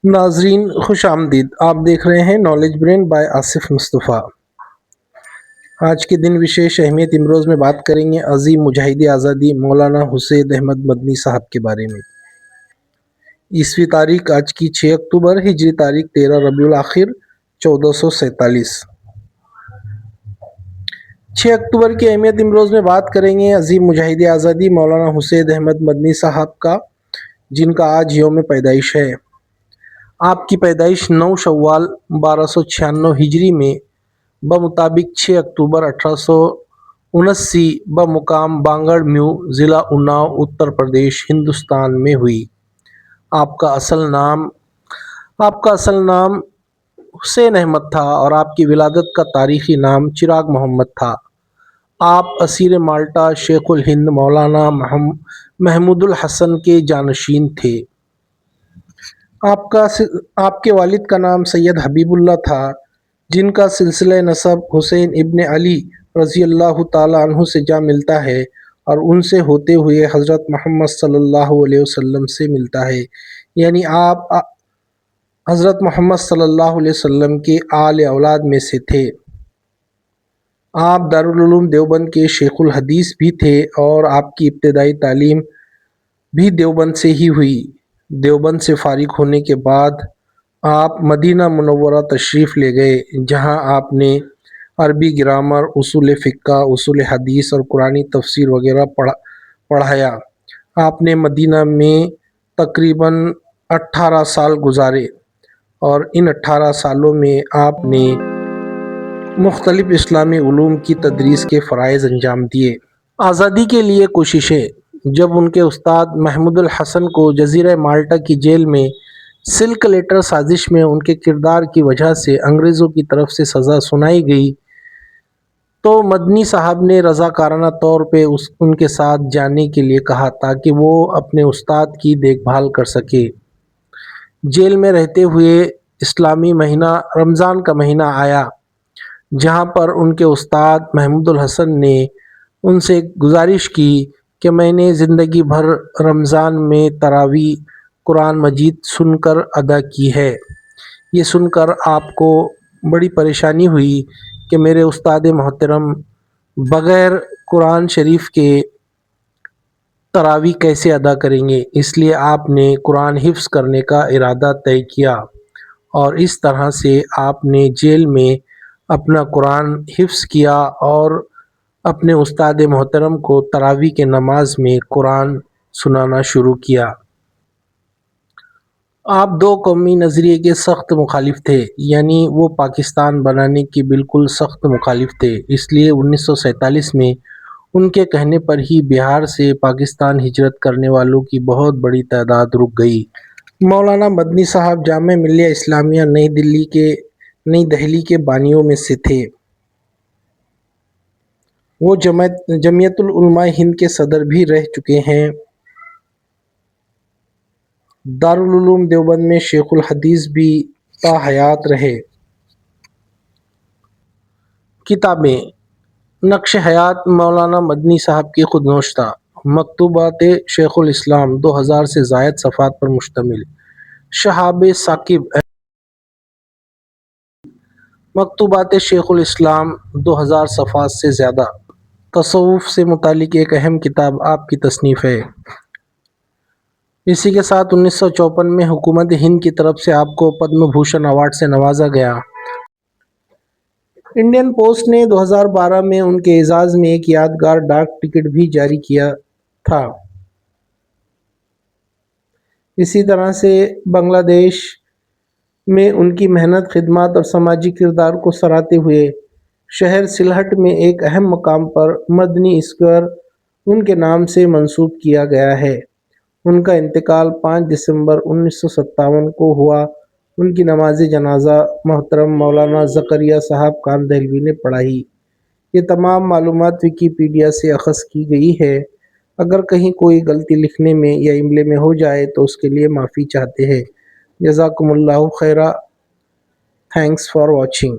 ناظرین خوش آمدید، آپ دیکھ رہے ہیں نالج برین بائی آصف مصطفیٰ۔ آج کے دن وشیش اہمیت امروز میں بات کریں گے عظیم مجاہد آزادی مولانا حسین احمد مدنی صاحب کے بارے میں۔ عیسوی تاریخ آج کی 6 اکتوبر، ہجری تاریخ 13 ربیع الاخر 1447۔ 6 اکتوبر کی اہمیت امروز میں بات کریں گے عظیم مجاہد آزادی مولانا حسین احمد مدنی صاحب کا، جن کا آج یوم پیدائش ہے۔ آپ کی پیدائش 9 شوال 1296 ہجری میں بمطابق 6 اکتوبر 1879 بمقام بانگڑ میو، ضلع اناؤ، اتر پردیش، ہندوستان میں ہوئی۔ آپ کا اصل نام حسین احمد تھا اور آپ کی ولادت کا تاریخی نام چراغ محمد تھا۔ آپ اسیر مالٹا شیخ الہند مولانا محمود الحسن کے جانشین تھے۔ آپ کے والد کا نام سید حبیب اللہ تھا، جن کا سلسلہ نسب حسین ابن علی رضی اللہ تعالیٰ عنہ سے جا ملتا ہے اور ان سے ہوتے ہوئے حضرت محمد صلی اللہ علیہ وسلم سے ملتا ہے، یعنی آپ حضرت محمد صلی اللہ علیہ وسلم کے آل اولاد میں سے تھے۔ آپ دارالعلوم دیوبند کے شیخ الحدیث بھی تھے اور آپ کی ابتدائی تعلیم بھی دیوبند سے ہی ہوئی۔ دیوبند سے فارغ ہونے کے بعد آپ مدینہ منورہ تشریف لے گئے، جہاں آپ نے عربی گرامر، اصول فقہ، اصول حدیث اور قرآنی تفسیر وغیرہ پڑھایا۔ آپ نے مدینہ میں تقریباً 18 سال گزارے اور ان 18 سالوں میں آپ نے مختلف اسلامی علوم کی تدریس کے فرائض انجام دیے۔ آزادی کے لیے کوششیں۔ جب ان کے استاد محمود الحسن کو جزیرہ مالٹا کی جیل میں سلک لیٹر سازش میں ان کے کردار کی وجہ سے انگریزوں کی طرف سے سزا سنائی گئی تو مدنی صاحب نے رضاکارانہ طور پہ ان کے ساتھ جانے کے لیے کہا تاکہ وہ اپنے استاد کی دیکھ بھال کر سکے۔ جیل میں رہتے ہوئے اسلامی مہینہ رمضان کا مہینہ آیا، جہاں پر ان کے استاد محمود الحسن نے ان سے گزارش کی کہ میں نے زندگی بھر رمضان میں تراویح قرآن مجید سن کر ادا کی ہے۔ یہ سن کر آپ کو بڑی پریشانی ہوئی کہ میرے استاد محترم بغیر قرآن شریف کے تراویح کیسے ادا کریں گے، اس لیے آپ نے قرآن حفظ کرنے کا ارادہ طے کیا اور اس طرح سے آپ نے جیل میں اپنا قرآن حفظ کیا اور اپنے استاد محترم کو تراویح کے نماز میں قرآن سنانا شروع کیا۔ آپ دو قومی نظریے کے سخت مخالف تھے، یعنی وہ پاکستان بنانے کے بالکل سخت مخالف تھے، اس لیے 1947 میں ان کے کہنے پر ہی بہار سے پاکستان ہجرت کرنے والوں کی بہت بڑی تعداد رک گئی۔ مولانا مدنی صاحب جامعہ ملیہ اسلامیہ نئی دہلی کے بانیوں میں سے تھے۔ وہ جمعیت العلماء ہند کے صدر بھی رہ چکے ہیں۔ دارالعلوم دیوبند میں شیخ الحدیث بھی تا حیات رہے۔ کتابیں: نقش حیات مولانا مدنی صاحب کی خود نوشتہ، مکتوبات شیخ الاسلام 2000 سے زائد صفحات پر مشتمل، شہاب ثاقب مکتوبات شیخ الاسلام 2000 صفحات سے زیادہ، تصوف سے متعلق ایک اہم کتاب آپ کی تصنیف ہے۔ اسی کے ساتھ 1954 میں حکومت ہند کی طرف سے آپ کو پدم بھوشن ایوارڈ سے نوازا گیا۔ انڈین پوسٹ نے 2012 میں ان کے اعزاز میں ایک یادگار ڈاک ٹکٹ بھی جاری کیا تھا۔ اسی طرح سے بنگلہ دیش میں ان کی محنت، خدمات اور سماجی کردار کو سراہتے ہوئے شہر سلہٹ میں ایک اہم مقام پر مدنی اسکوائر ان کے نام سے منسوب کیا گیا ہے۔ ان کا انتقال 5 دسمبر 1957 کو ہوا۔ ان کی نماز جنازہ محترم مولانا زکریا صاحب خان دہلوی نے پڑھائی۔ یہ تمام معلومات ویکیپیڈیا سے اخذ کی گئی ہے۔ اگر کہیں کوئی غلطی لکھنے میں یا املے میں ہو جائے تو اس کے لیے معافی چاہتے ہیں۔ جزاکم اللہ خیرا۔ Thanks for watching.